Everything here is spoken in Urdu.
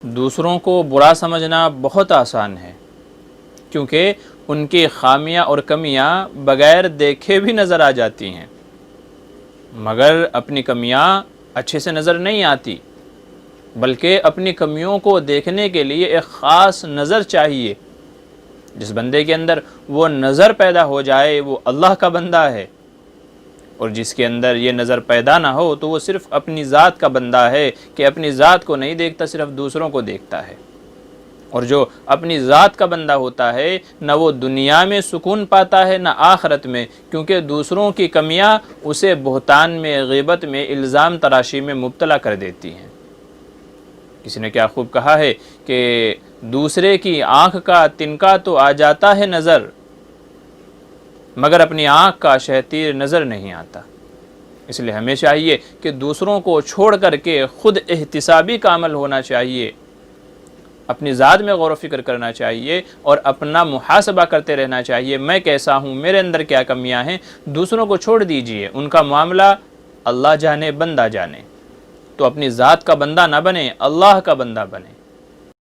دوسروں کو برا سمجھنا بہت آسان ہے، کیونکہ ان کی خامیاں اور کمیاں بغیر دیکھے بھی نظر آ جاتی ہیں، مگر اپنی کمیاں اچھے سے نظر نہیں آتی، بلکہ اپنی کمیوں کو دیکھنے کے لیے ایک خاص نظر چاہیے۔ جس بندے کے اندر وہ نظر پیدا ہو جائے وہ اللہ کا بندہ ہے، اور جس کے اندر یہ نظر پیدا نہ ہو تو وہ صرف اپنی ذات کا بندہ ہے کہ اپنی ذات کو نہیں دیکھتا، صرف دوسروں کو دیکھتا ہے۔ اور جو اپنی ذات کا بندہ ہوتا ہے نہ وہ دنیا میں سکون پاتا ہے نہ آخرت میں، کیونکہ دوسروں کی کمیاں اسے بہتان میں، غیبت میں، الزام تراشی میں مبتلا کر دیتی ہیں۔ کسی نے کیا خوب کہا ہے کہ دوسرے کی آنکھ کا تنکا تو آ جاتا ہے نظر، مگر اپنی آنکھ کا شہتیر نظر نہیں آتا۔ اس لیے ہمیں چاہیے کہ دوسروں کو چھوڑ کر کے خود احتسابی کا عمل ہونا چاہیے، اپنی ذات میں غور و فکر کرنا چاہیے اور اپنا محاسبہ کرتے رہنا چاہیے، میں کیسا ہوں، میرے اندر کیا کمیاں ہیں۔ دوسروں کو چھوڑ دیجئے، ان کا معاملہ اللہ جانے، بندہ جانے۔ تو اپنی ذات کا بندہ نہ بنے، اللہ کا بندہ بنے۔